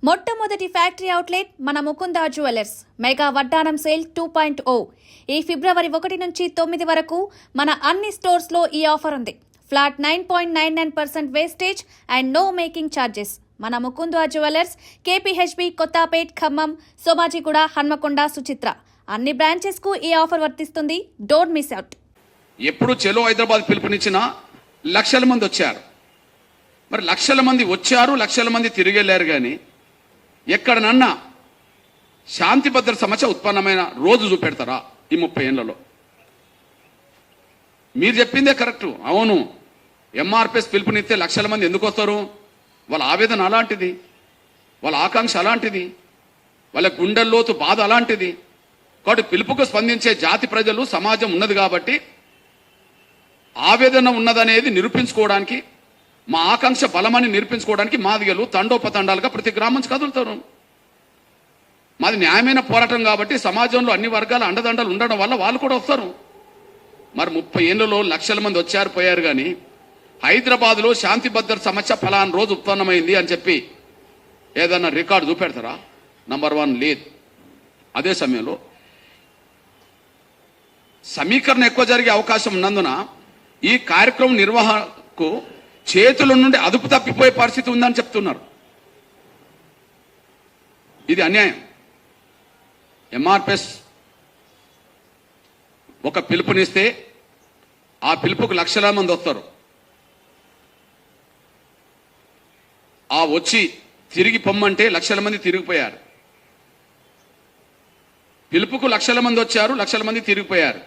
మొట్టమొదటి factory outlet మన Mukunda jewellers mega వడ్డానం సేల్ 2.0 ఈ ఫిబ్రవరి 1 నుంచి 9 వరకు మన అన్ని స్టోర్స్ లో ఈ ఆఫర్ ఉంది. Flat 9.99% wastage and no making charges. మన ముకుందా జ్యువెలర్స్ కేపీహెచ్బి, కొత్తపేట్, ఖమ్మం, సోమాజిగూడ, హన్మకొండ, సుచిత్ర అన్ని బ్రాంచెస్ కు ఈ ఆఫర్ వర్తిస్తుంది. Don't miss out. ఎప్పుడు చెలో హైదరాబాద్ పిలుపునిచ్చిన లక్షల మంది వచ్చారు. మరి లక్షల మంది వచ్చారు, లక్షల మంది తిరిగి వెళ్ళారు. కానీ ఎక్కడనన్నా శాంతి భద్రత సమస్య ఉత్పన్నమైన రోజు చూపెడతారా ఈ 30 ఏళ్లలో? మీరు చెప్పిందే కరెక్టు. అవును, ఎంఆర్పిఎస్ పిలుపునిస్తే లక్షల మంది ఎందుకు వస్తారు? వాళ్ళ ఆవేదన అలాంటిది, వాళ్ళ ఆకాంక్ష అలాంటిది, వాళ్ళ గుండెల్లోతు బాధ అలాంటిది. కాబట్టి పిలుపుకు స్పందించే జాతి ప్రజలు సమాజం ఉన్నది కాబట్టి ఆవేదన ఉన్నదనేది నిరూపించుకోవడానికి, మా ఆకాంక్ష బలమని నిరూపించుకోవడానికి మాదిగలు తండోపతండాలుగా ప్రతి గ్రామం నుంచి కదులుతారు. మాది న్యాయమైన పోరాటం కాబట్టి సమాజంలో అన్ని వర్గాల అండదండలు ఉండడం వల్ల వాళ్ళు కూడా వస్తారు. మరి 30 ఏళ్లలో లక్షల మంది వచ్చారు పోయారు. కానీ హైదరాబాద్లో శాంతి భద్రత సమస్య ఫలానా రోజు ఉత్పన్నమైంది అని చెప్పి ఏదన్నా రికార్డు చూపెడతారా? నంబర్ 1 లేదు. అదే సమయంలో సమీకరణ ఎక్కువ జరిగే అవకాశం ఉన్నందున ఈ కార్యక్రమం నిర్వహణకు చేతుల నుండి అదుపు తప్పిపోయే పరిస్థితి ఉందని చెప్తున్నారు. ఇది అన్యాయం. ఎంఆర్పిఎస్ ఒక పిలుపునిస్తే ఆ పిలుపుకు లక్షల మంది వస్తారు. ఆ వచ్చి తిరిగి పొమ్మంటే లక్షల మంది తిరిగిపోయారు. పిలుపుకు లక్షల మంది వచ్చారు, లక్షల మంది తిరిగిపోయారు.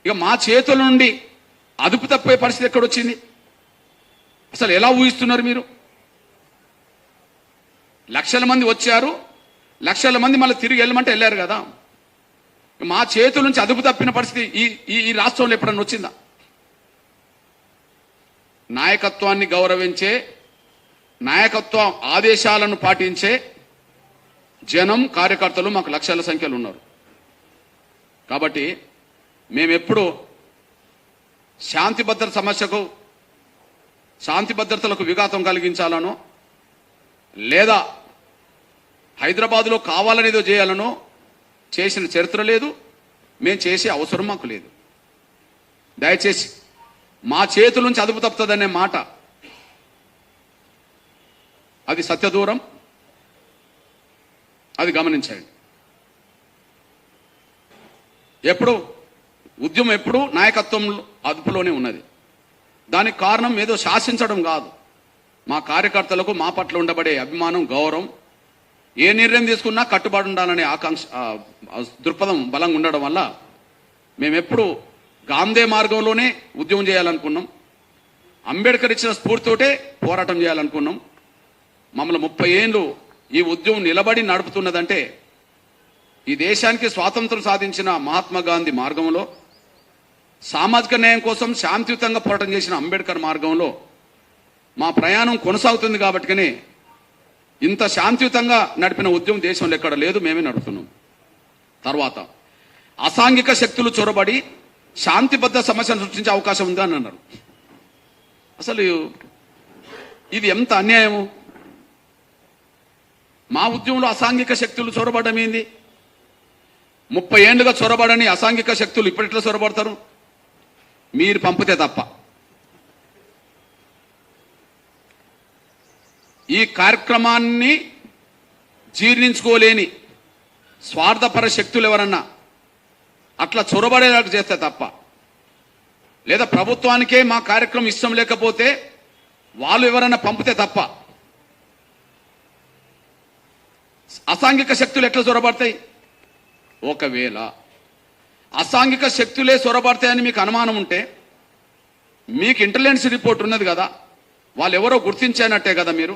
ఇక మా చేతుల నుండి అదుపు తప్పే పరిస్థితి ఎక్కడొచ్చింది? అసలు ఎలా ఊహిస్తున్నారు మీరు? లక్షల మంది వచ్చారు, లక్షల మంది మళ్ళీ తిరిగి వెళ్ళమంటే వెళ్ళారు కదా. మా చేతుల నుంచి అదుపు తప్పిన పరిస్థితి ఈ రాష్ట్రంలో ఎప్పుడన్నా వచ్చిందా? నాయకత్వాన్ని గౌరవించే, నాయకత్వ ఆదేశాలను పాటించే జనం, కార్యకర్తలు మాకు లక్షల సంఖ్యలో ఉన్నారు. కాబట్టి మేమెప్పుడు శాంతి భద్రతలకు విఘాతం కలిగించాలనో లేదా హైదరాబాదులో కావాలనేదో చేయాలనో చేసిన చరిత్ర లేదు. మేము చేసే అవసరం మాకు లేదు. దయచేసి మా చేతుల నుంచి అదుపు తప్పుతుందనే మాట అది సత్యదూరం. అది గమనించండి. ఉద్యమం ఎప్పుడు నాయకత్వం అదుపులోనే ఉన్నది. దానికి కారణం ఏదో శాసించడం కాదు. మా కార్యకర్తలకు మా పట్ల ఉండబడే అభిమానం, గౌరవం, ఏ నిర్ణయం తీసుకున్నా కట్టుబడి ఉండాలనే ఆకాంక్ష, దృక్పథం బలంగా ఉండడం వల్ల మేమెప్పుడు గాంధీ మార్గంలోనే ఉద్యమం చేయాలనుకున్నాం. అంబేద్కర్ ఇచ్చిన స్ఫూర్తితోటే పోరాటం చేయాలనుకున్నాం. మమ్మల్ని 30 ఏళ్ళు ఈ ఉద్యమం నిలబడి నడుపుతున్నదంటే ఈ దేశానికి స్వాతంత్రం సాధించిన మహాత్మా గాంధీ మార్గంలో, సామాజిక న్యాయం కోసం శాంతియుతంగా పోరాటం చేసిన అంబేద్కర్ మార్గంలో మా ప్రయాణం కొనసాగుతుంది. కాబట్టినే ఇంత శాంతియుతంగా నడిపిన ఉద్యమం దేశంలో ఎక్కడ లేదు. మేమే నడుపుతున్నాం. తర్వాత అసాంఘిక శక్తులు చొరబడి శాంతిబద్ధ సమస్యను సృష్టించే అవకాశం ఉంది అని అన్నారు. అసలు ఇది ఎంత అన్యాయము? మా ఉద్యమంలో అసాంఘిక శక్తులు చొరబడడం ఏంది? 30 ఏళ్లుగా చొరబడని అసాంఘిక శక్తులు ఇప్పటిట్లో చొరబడతారు? మీరు పంపితే తప్ప. ఈ కార్యక్రమాన్ని జీర్ణించుకోలేని స్వార్థపర శక్తులు ఎవరన్నా అట్లా చొరబడేలాగా చేస్తే తప్ప, లేదా ప్రభుత్వానికే మా కార్యక్రమం ఇష్టం లేకపోతే వాళ్ళు ఎవరన్నా పంపితే తప్ప అసాంఘిక శక్తులు ఎట్లా చొరబడతాయి? ఒకవేళ అసాంఘిక శక్తులే చొరబడతాయని మీకు అనుమానం ఉంటే మీకు ఇంటెలిజెన్స్ రిపోర్ట్ ఉన్నది కదా, వాళ్ళు ఎవరో గుర్తించానట్టే కదా, మీరు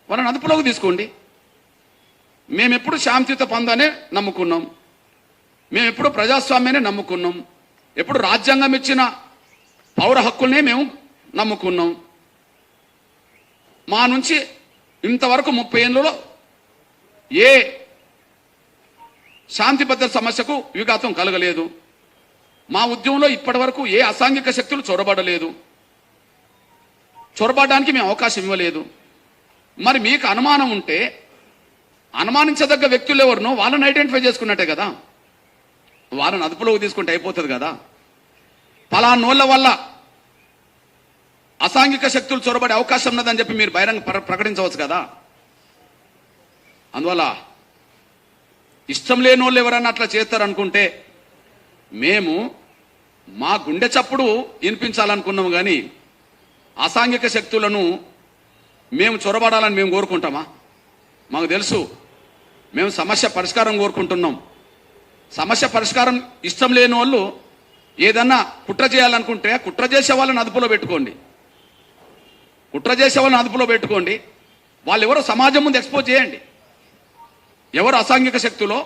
వాళ్ళని అదుపులోకి తీసుకోండి. మేమెప్పుడు శాంతియుత పందానే నమ్ముకున్నాం. మేమెప్పుడు ప్రజాస్వామ్యాన్ని నమ్ముకున్నాం. ఎప్పుడు రాజ్యాంగం ఇచ్చిన పౌర హక్కుల్నే మేము నమ్ముకున్నాం. మా నుంచి ఇంతవరకు 30 ఏళ్ళలో ఏ శాంతి భద్రత సమస్యకు విఘాతం కలగలేదు. మా ఉద్యమంలో ఇప్పటి వరకు ఏ అసాంఘిక శక్తులు చొరబడలేదు. చొరబడడానికి మేము అవకాశం ఇవ్వలేదు. మరి మీకు అనుమానం ఉంటే అనుమానించదగ్గ వ్యక్తులు ఎవరినో వాళ్ళని ఐడెంటిఫై చేసుకున్నట్టే కదా, వాళ్ళని అదుపులోకి తీసుకుంటే అయిపోతుంది కదా. పలానోళ్ళ వల్ల అసాంఘిక శక్తులు చొరబడే అవకాశం ఉన్నదని చెప్పి మీరు బహిరంగ ప్రకటించవచ్చు కదా. అందువల్ల ఇష్టం లేని వాళ్ళు ఎవరన్నా అట్లా చేస్తారనుకుంటే మేము మా గుండె చప్పుడు వినిపించాలనుకున్నాము, కానీ అసాంఘిక శక్తులను మేము చొరబడాలని మేము కోరుకుంటామా? మాకు తెలుసు, మేము సమస్య పరిష్కారం కోరుకుంటున్నాం. సమస్య పరిష్కారం ఇష్టం లేని వాళ్ళు ఏదన్నా కుట్ర చేయాలనుకుంటే కుట్ర చేసే వాళ్ళని అదుపులో పెట్టుకోండి, కుట్ర చేసే వాళ్ళని అదుపులో పెట్టుకోండి. వాళ్ళు ఎవరో సమాజం ముందు ఎక్స్పోజ్ చేయండి. ఎవరు అసాంఘిక శక్తులో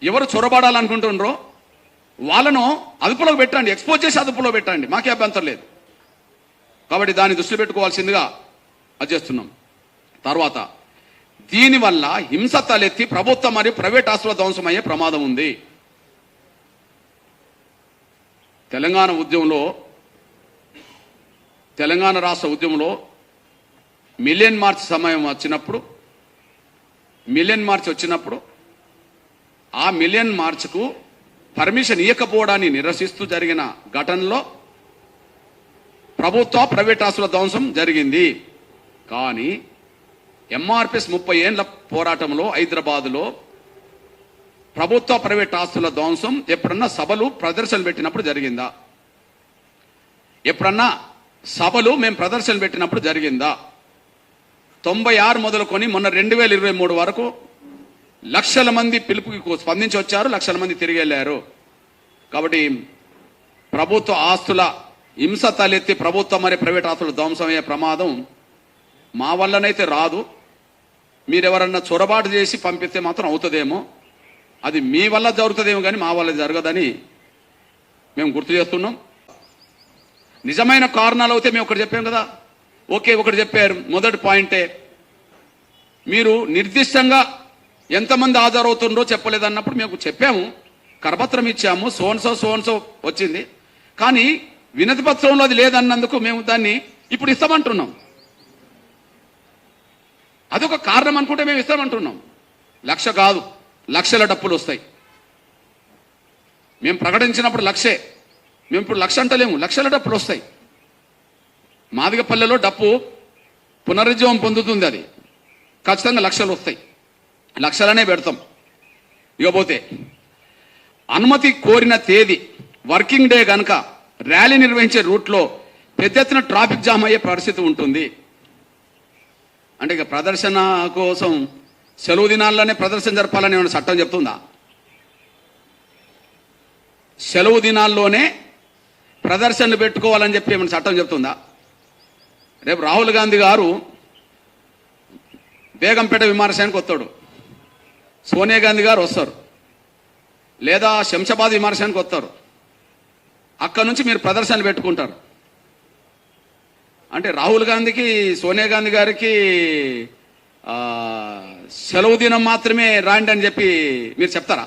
ఎవరు చొరబడాలనుకుంటున్నారో వాళ్ళను అదుపులోకి పెట్టండి, ఎక్స్పోజ్ చేసి అదుపులో పెట్టండి, మాకే అభ్యంతరం లేదు. కాబట్టి దాన్ని దృష్టిలో పెట్టుకోవాల్సిందిగా అది చేస్తున్నాం. తర్వాత దీనివల్ల హింస తలెత్తి ప్రభుత్వం మరియు ప్రైవేట్ ఆస్తుల ధ్వంసమయ్యే ప్రమాదం ఉంది. తెలంగాణ ఉద్యమంలో, తెలంగాణ రాష్ట్ర ఉద్యమంలో మిలియన్ మార్చ్ సమయం వచ్చినప్పుడు, ఆ మిలియన్ మార్చ్కు పర్మిషన్ ఇవ్వకపోవడాన్ని నిరసిస్తూ జరిగిన ఘటనలో ప్రభుత్వ ప్రైవేట్ ఆస్తుల ధ్వంసం జరిగింది. కానీ ఎంఆర్పిఎస్ 30 ఏళ్ల పోరాటంలో హైదరాబాదులో ప్రభుత్వ ప్రైవేట్ ఆస్తుల ధ్వంసం ఎప్పుడన్నా సభలు ప్రదర్శనలు పెట్టినప్పుడు జరిగిందా? ఎప్పుడన్నా సభలు మేము ప్రదర్శనలు పెట్టినప్పుడు జరిగిందా? 96 మొదలుకొని మొన్న 2023 వరకు లక్షల మంది పిలుపుకి స్పందించి వచ్చారు, లక్షల మంది తిరిగి వెళ్ళారు. కాబట్టి ప్రభుత్వ ఆస్తుల హింస తలెత్తి ప్రభుత్వ మరియు ప్రైవేట్ ఆస్తుల ధ్వంసమయ్యే ప్రమాదం మా వల్లనైతే రాదు. మీరెవరన్నా చొరబాటు చేసి పంపిస్తే మాత్రం అవుతుందేమో, అది మీ వల్ల జరుగుతుందేమో కానీ మా వల్ల జరగదని మేము గుర్తు చేస్తున్నాం. నిజమైన కారణాలు అయితే మేము ఒకటి చెప్పాం కదా, ఓకే ఒకటి చెప్పారు. మొదటి పాయింటే మీరు నిర్దిష్టంగా ఎంతమంది హాజరవుతుండ్రో చెప్పలేదన్నప్పుడు మేము చెప్పాము, కరపత్రం ఇచ్చాము, సోన్సో వచ్చింది. కానీ వినతి పత్రంలో అది లేదన్నందుకు మేము దాన్ని ఇప్పుడు ఇస్తామంటున్నాం. అదొక కారణం అనుకుంటే మేము ఇస్తామంటున్నాం. 1,00,000 కాదు, లక్షల డప్పులు వస్తాయి. మేము ప్రకటించినప్పుడు 1,00,000, మేము ఇప్పుడు 1,00,000 అంటలేము, లక్షల డప్పులు వస్తాయి. మాదిగపల్లెలో డప్పు పునరుజ్జీవం పొందుతుంది, అది ఖచ్చితంగా లక్షలు వస్తాయి, లక్షలనే పెడతాం. ఇకపోతే అనుమతి కోరిన తేదీ వర్కింగ్ డే కనుక ర్యాలీ నిర్వహించే రూట్లో పెద్ద ఎత్తున ట్రాఫిక్ జామ్ అయ్యే పరిస్థితి ఉంటుంది. అంటే ఇక ప్రదర్శన కోసం సెలవు దినాల్లోనే ప్రదర్శన జరపాలని ఏమైనా చట్టం చెప్తుందా? సెలవు దినాల్లోనే ప్రదర్శనలు పెట్టుకోవాలని చెప్పి ఏమైనా చట్టం చెప్తుందా? రేపు రాహుల్ గాంధీ గారు బేగంపేట విమర్శనానికి వస్తాడు, సోనియా గాంధీ గారు వస్తారు, లేదా శంషాబాద్ విమర్శనానికి వస్తారు. అక్కడ నుంచి మీరు ప్రదర్శనలు పెట్టుకుంటారు. అంటే రాహుల్ గాంధీకి సోనియా గాంధీ గారికి సెలవు దినం మాత్రమే రాండి అని చెప్పి మీరు చెప్తారా?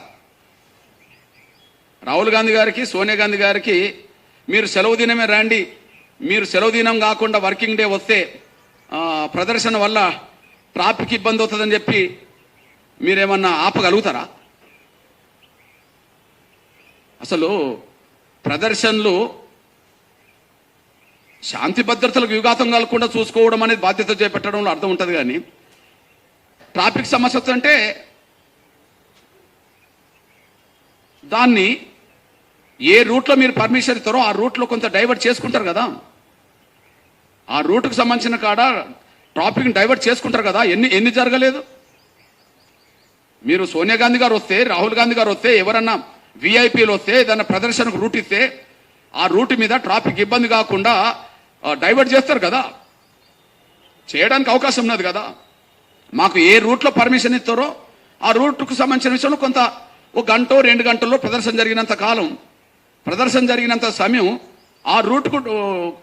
రాహుల్ గాంధీ గారికి సోనియా గాంధీ గారికి మీరు సెలవు దినమే రండి, మీరు సెలవు దినం కాకుండా వర్కింగ్ డే వస్తే ప్రదర్శన వల్ల ట్రాఫిక్ ఇబ్బంది అవుతుందని చెప్పి మీరేమన్నా ఆపగలుగుతారా? అసలు ప్రదర్శనలు శాంతి భద్రతలకు విఘాతం కలగకుండా చూసుకోవడం అనేది బాధ్యత చేపట్టడంలో అర్థం ఉంటుంది. కానీ ట్రాఫిక్ సమస్య అంటే దాన్ని ఏ రూట్లో మీరు పర్మిషన్ ఇస్తారో ఆ రూట్లో కొంత డైవర్ట్ చేసుకుంటారు కదా, ఆ రూట్కు సంబంధించిన కాడ ట్రాఫిక్ డైవర్ట్ చేసుకుంటారు కదా. ఎన్ని జరగలేదు? మీరు సోనియా గాంధీ గారు వస్తే, రాహుల్ గాంధీ గారు వస్తే, ఎవరన్నా విఐపీలు వస్తే ఏదన్నా ప్రదర్శనకు రూట్ ఇస్తే ఆ రూట్ మీద ట్రాఫిక్ ఇబ్బంది కాకుండా డైవర్ట్ చేస్తారు కదా, చేయడానికి అవకాశం ఉన్నది కదా. మాకు ఏ రూట్లో పర్మిషన్ ఇస్తారో ఆ రూట్కు సంబంధించిన విషయంలో కొంత 1 గంట 2 గంటల్లో ప్రదర్శన జరిగినంత కాలం, ప్రదర్శన జరిగినంత సమయం ఆ రూట్కు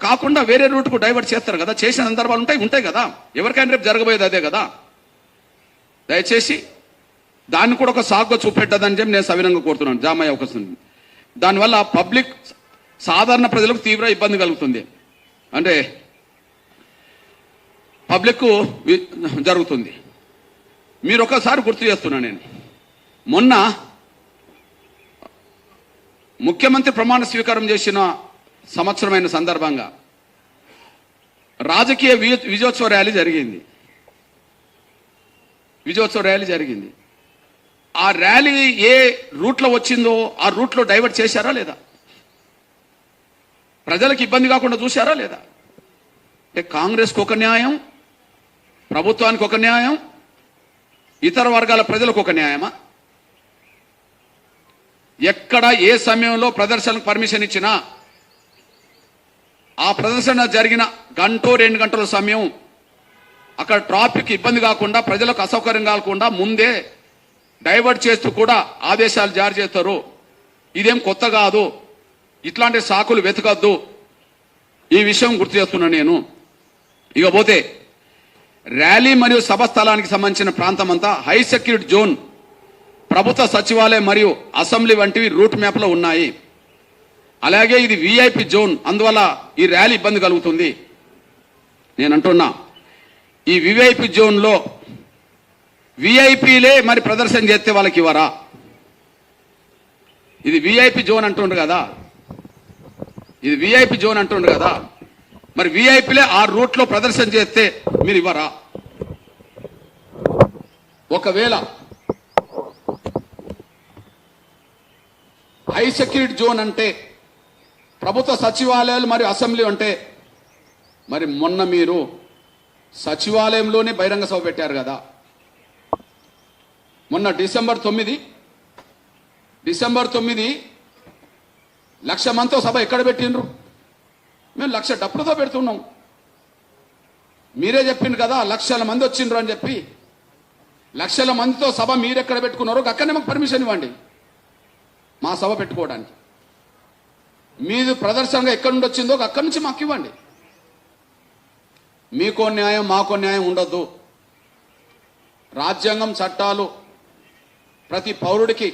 కాకుండా వేరే రూట్కు డైవర్ట్ చేస్తారు కదా. చేసిన సందర్భాలు ఉంటాయి కదా. ఎవరికైనా రేపు జరగబోయేది అదే కదా. దయచేసి దాన్ని కూడా ఒక సాగుగా చూపెట్టదని చెప్పి నేను సవినంగా కోరుతున్నాను. జామ్ అయ్యే అవకాశం ఉంది. దానివల్ల పబ్లిక్ సాధారణ ప్రజలకు తీవ్ర ఇబ్బంది కలుగుతుంది. అంటే పబ్లిక్ జరుగుతుంది. మీరు ఒకసారి గుర్తు చేస్తున్నా, నేను మొన్న ముఖ్యమంత్రి ప్రమాణ స్వీకారం చేసిన సంవత్సరమైన సందర్భంగా రాజకీయ విజయోత్సవ ర్యాలీ జరిగింది. ఆ ర్యాలీ ఏ రూట్లో వచ్చిందో ఆ రూట్లో డైవర్ట్ చేశారా లేదా? ప్రజలకు ఇబ్బంది కాకుండా చూశారా లేదా? అంటే కాంగ్రెస్కి ఒక న్యాయం, ప్రభుత్వానికి ఒక న్యాయం, ఇతర వర్గాల ప్రజలకు ఒక న్యాయమా? ఎక్కడ ఏ సమయంలో ప్రదర్శనకు పర్మిషన్ ఇచ్చినా ఆ ప్రదర్శన జరిగిన గంటో 2 గంటల సమయం అక్కడ ట్రాఫిక్ ఇబ్బంది కాకుండా, ప్రజలకు అసౌకర్యం కాకుండా ముందే డైవర్ట్ చేస్తూ కూడా ఆదేశాలు జారీ చేస్తారు. ఇదేం కొత్త కాదు, ఇట్లాంటి సాకులు వెతకద్దు. ఈ విషయం గుర్తు చేస్తున్నా నేను. ఇకపోతే ర్యాలీ మరియు సభ స్థలానికి సంబంధించిన ప్రాంతం అంతా హై సెక్యూరిటీ జోన్, ప్రభుత్వ సచివాలయం మరియు అసెంబ్లీ వంటివి రూట్ మ్యాప్లో ఉన్నాయి. అలాగే ఇది విఐపి జోన్, అందువల్ల ఈ ర్యాలీ ఇబ్బంది కలుగుతుంది. నేను అంటున్నా, ఈ విఐపి జోన్లో విఐపీలే మరి ప్రదర్శన చేస్తే వాళ్ళకి ఇవ్వరా? ఇది విఐపి జోన్ అంటుండ్రు కదా, మరి విఐపీలే ఆ రూట్లో ప్రదర్శన చేస్తే మీరు ఇవ్వరా? ఒకవేళ హై సెక్యూరిటీ జోన్ అంటే ప్రభుత్వ సచివాలయాలు మరియు అసెంబ్లీ అంటే, మరి మొన్న మీరు సచివాలయంలోనే బహిరంగ సభ పెట్టారు కదా. మొన్న డిసెంబర్ 9 1,00,000 మందితో సభ ఎక్కడ పెట్టిండ్రు? మేము 1,00,000 డబ్బులతో పెడుతున్నాం. మీరే చెప్పిండ్రు కదా 1,00,000 మంది వచ్చిండ్రు అని చెప్పి. 1,00,000 మందితో సభ మీరు ఎక్కడ పెట్టుకున్నారో అక్కడనే మాకు పర్మిషన్ ఇవ్వండి మా సభ పెట్టుకోవడానికి. మీది ప్రదర్శనగా ఎక్కడి నుండి వచ్చిందో అక్కడి నుంచి మాకు ఇవ్వండి. మీకో న్యాయం మాకో న్యాయం ఉండొద్దు. రాజ్యాంగం, చట్టాలు ప్రతి పౌరుడికి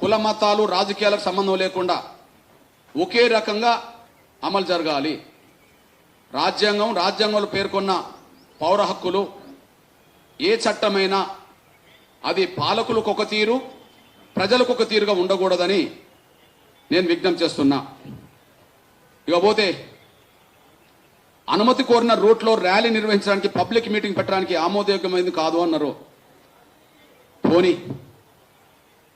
కుల మతాలు రాజకీయాలకు సంబంధం లేకుండా ఒకే రకంగా అమలు జరగాలి. రాజ్యాంగంలో పేర్కొన్న పౌర హక్కులు ఏ చట్టమైనా అది పాలకులకు ఒక తీరు, ప్రజలకు ఒక తీరుగా ఉండకూడదని నేను విజ్ఞప్తి చేస్తున్నా. ఇకపోతే అనుమతి కోరిన రూట్లో ర్యాలీ నిర్వహించడానికి, పబ్లిక్ మీటింగ్ పెట్టడానికి ఆమోదయోగ్యమైంది కాదు అన్నారు. పోనీ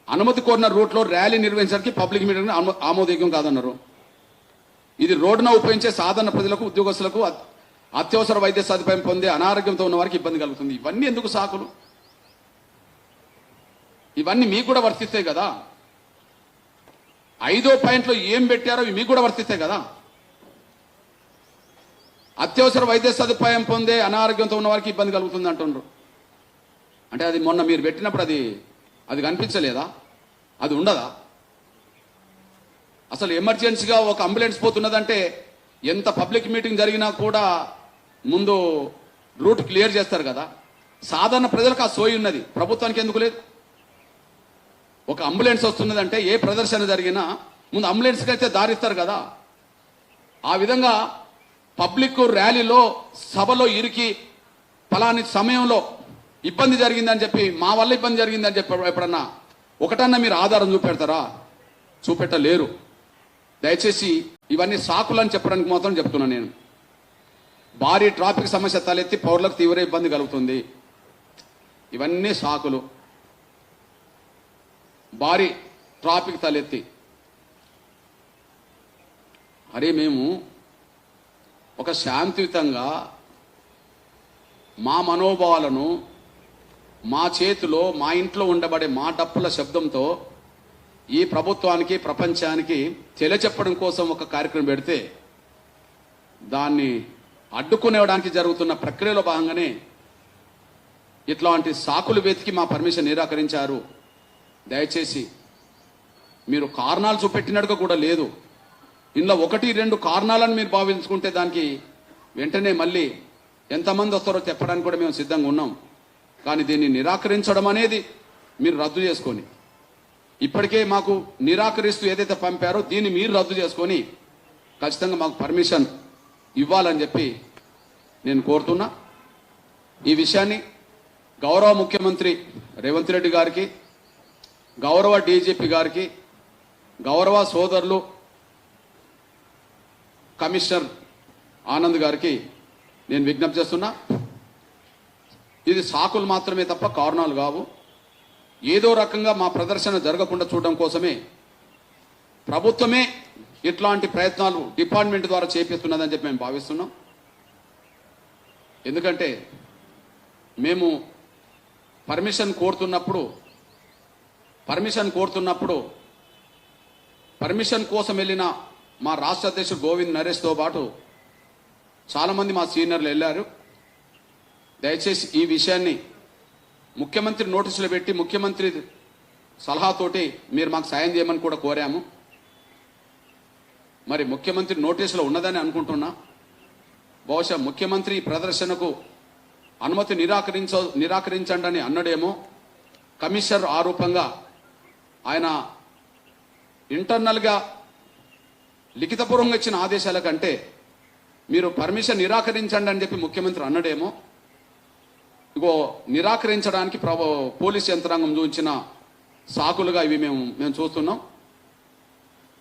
అనుమతి కోరిన రూట్లో ర్యాలీ నిర్వహించడానికి పబ్లిక్ మీటింగ్ ఆమోదయోగ్యం కాదన్నారు. ఇది రోడ్డున ఉపయోగించే సాధారణ ప్రజలకు, ఉద్యోగస్తులకు అత్యవసర వైద్య సదుపాయం పొందే అనారోగ్యంతో ఉన్న వారికి ఇబ్బంది కలుగుతుంది. ఇవన్నీ ఎందుకు సాకులు? ఇవన్నీ మీకు కూడా వర్తిస్తాయి కదా. 5వ పాయింట్లో ఏం పెట్టారో ఇవి మీకు కూడా వర్తిస్తాయి కదా. అత్యవసర వైద్య సదుపాయం పొందే అనారోగ్యంతో ఉన్న వారికి ఇబ్బంది కలుగుతుంది అంటున్నారు. అంటే అది మొన్న మీరు పెట్టినప్పుడు అది కనిపించలేదా? అది ఉండదా? అసలు ఎమర్జెన్సీగా ఒక అంబులెన్స్ పోతున్నదంటే ఎంత పబ్లిక్ మీటింగ్ జరిగినా కూడా ముందు రూట్ క్లియర్ చేస్తారు కదా. సాధారణ ప్రజలకు ఆ సోయి ఉన్నది, ప్రభుత్వానికి ఎందుకు లేదు? ఒక అంబులెన్స్ వస్తున్నదంటే ఏ ప్రదర్శన జరిగినా ముందు అంబులెన్స్కి అయితే దారిస్తారు కదా. ఆ విధంగా పబ్లిక్ ర్యాలీలో, సభలో ఇరికి ఫలాని సమయంలో ఇబ్బంది జరిగిందని చెప్పి, మా వల్ల ఇబ్బంది జరిగిందని చెప్పి ఎప్పుడన్నా ఒకటన్నా మీరు ఆధారం చూపెడతారా? చూపెట్టలేరు. దయచేసి ఇవన్నీ సాకులని చెప్పడానికి మాత్రం చెప్తున్నాను నేను. భారీ ట్రాఫిక్ సమస్య తలెత్తి పౌరులకు తీవ్ర ఇబ్బంది కలుగుతుంది. ఇవన్నీ సాకులు. భారీ ట్రాఫిక్ తలెత్తి అరే మేము ఒక శాంతియుతంగా మా మనోభావాలను మా చేతిలో, మా ఇంట్లో ఉండబడే మా డప్పుల శబ్దంతో ఈ ప్రభుత్వానికి, ప్రపంచానికి తెలియచెప్పడం కోసం ఒక కార్యక్రమం పెడితే దాన్ని అడ్డుకునేవడానికి జరుగుతున్న ప్రక్రియలో భాగంగానే ఇట్లాంటి సాకులు వెతికి మా పర్మిషన్ నిరాకరించారు. దయచేసి మీరు కారణాలు చూపెట్టినట్టుగా కూడా లేదు. ఇందులో 1-2 కారణాలను మీరు భావించుకుంటే దానికి వెంటనే మళ్ళీ ఎంతమంది వస్తారో చెప్పడానికి కూడా మేము సిద్ధంగా ఉన్నాం. కానీ దీన్ని నిరాకరించడం అనేది మీరు రద్దు చేసుకొని, ఇప్పటికే మాకు నిరాకరిస్తూ ఏదైతే పంపారో దీన్ని మీరు రద్దు చేసుకొని ఖచ్చితంగా మాకు పర్మిషన్ ఇవ్వాలని చెప్పి నేను కోరుతున్నా. ఈ విషయాన్ని గౌరవ ముఖ్యమంత్రి రేవంత్ రెడ్డి గారికి, గౌరవ డీజీపీ గారికి, గౌరవ సోదరులు కమిషనర్ ఆనంద్ గారికి నేను విజ్ఞప్తి చేస్తున్నా. ఇది సాకులు మాత్రమే తప్ప కారణాలు కావు. ఏదో రకంగా మా ప్రదర్శన జరగకుండా చూడడం కోసమే ప్రభుత్వమే ఇట్లాంటి ప్రయత్నాలు డిపార్ట్మెంట్ ద్వారా చేపిస్తున్నదని చెప్పి మేము భావిస్తున్నాం. ఎందుకంటే మేము పర్మిషన్ కోరుతున్నప్పుడు పర్మిషన్ కోసం వెళ్ళిన మా రాష్ట్ర అధ్యక్షుడు గోవింద్ నరేష్తో పాటు చాలామంది మా సీనియర్లు వెళ్ళారు. దయచేసి ఈ విషయాన్ని ముఖ్యమంత్రి నోటీసులు పెట్టి ముఖ్యమంత్రి సలహాతోటి మీరు మాకు సాయం చేయమని కూడా కోరాము. మరి ముఖ్యమంత్రి నోటీసులో ఉన్నదని అనుకుంటున్నా. బహుశా ముఖ్యమంత్రి ఈ ప్రదర్శనకు అనుమతి నిరాకరించండి అని అన్నడేమో. కమిషనర్ ఆరూపంగా ఆయన ఇంటర్నల్గా లిఖితపూర్వంగా ఇచ్చిన ఆదేశాల కంటే మీరు పర్మిషన్ నిరాకరించండి అని చెప్పి ముఖ్యమంత్రి అన్నడేమో. ఇగో నిరాకరించడానికి పోలీస్ యంత్రాంగం చూపించిన సాకులుగా ఇవి మేము చూస్తున్నాం.